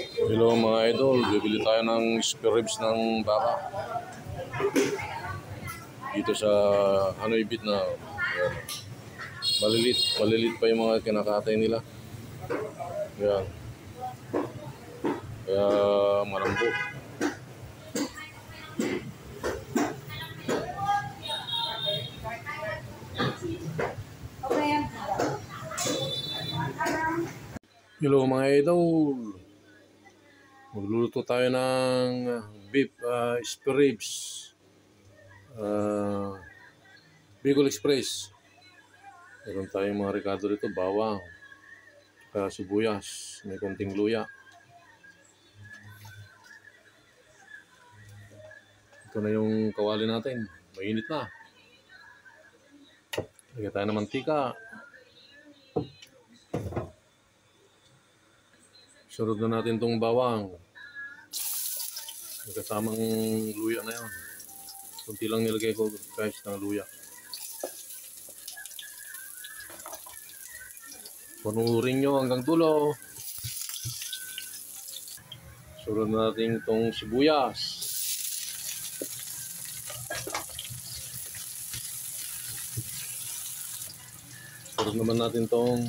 Hello mga idol, bibili tayo ng spare ribs ng baka dito sa Hanoi, Vietnam. Ayan. Malilit pa yung mga kinakatay nila. Ayan. Kaya malambot. Hello mga idol, magluluto tayo ng beef spare ribs, Bicol Express. Meron tayong mga rekado dito, bawang, sibuyas, may konting luya. Ito na yung kawali natin, mainit na. Lagyan tayo ng mantika. Sunod na natin tong bawang. May kasamang luya na yun. Kunti lang nilagay ko guys ng luya. Panurin nyo hanggang dulo. Sunod na natin tong sibuyas. Sunod naman natin tong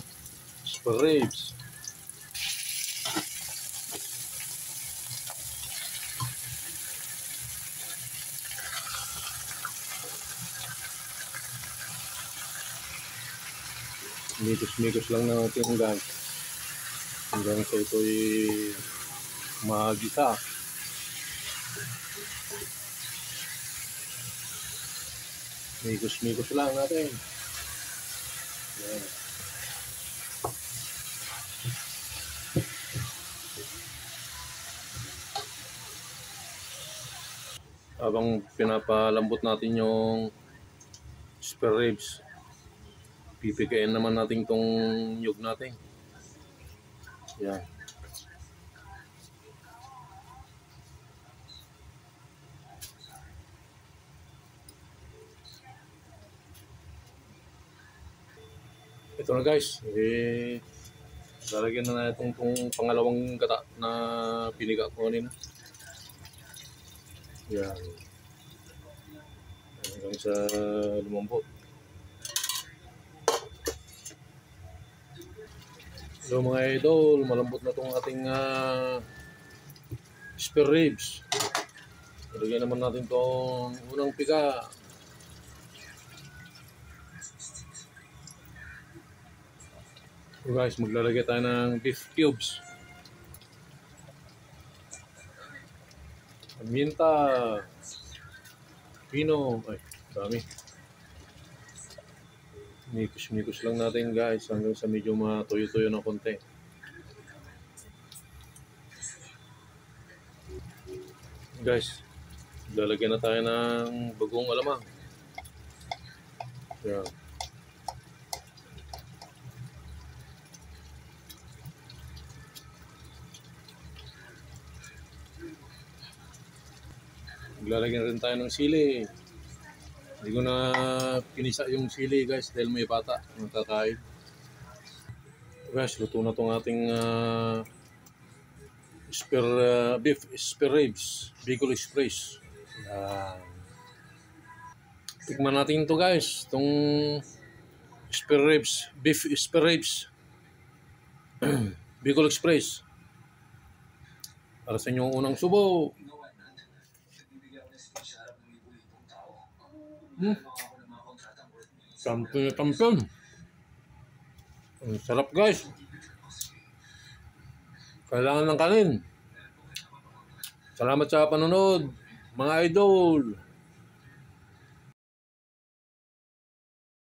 spare ribs. Mikos-mikos lang natin guys hanggang sa ito'y magisa. Mikos-mikos lang natin. Yan. Habang pinapalambot natin yung spare ribs, pipigayin naman natin tong nyug natin. Yan. Ito na guys, lalagyan na natin itong pangalawang gata na piniga ko kanina. Yan. Hanggang sa lumambot. Hello mga idol, malambot na itong ating spare ribs. Lagyan naman natin itong unang piga. So guys, maglalagay tayo ng beef cubes. Paminta, pino, ay dami. Mikos-mikos lang natin guys hanggang sa medyo matuyo-tuyo ng konti. Guys, lalagyan na tayo ng bagong alamang. Yan. Lalagyan rin tayo ng sili. Hindi ko na pinisa yung sili guys dahil may bata ang kakain. Guys, luto na itong ating beef spare ribs, Bicol Express. Tikman natin ito guys, itong spare ribs, beef spare ribs, Bicol Express. Para sa inyong unang subo. Kampiyon na kampiyon. Ang sarap guys. Kailangan ng kanin. Salamat sa panonood mga idol.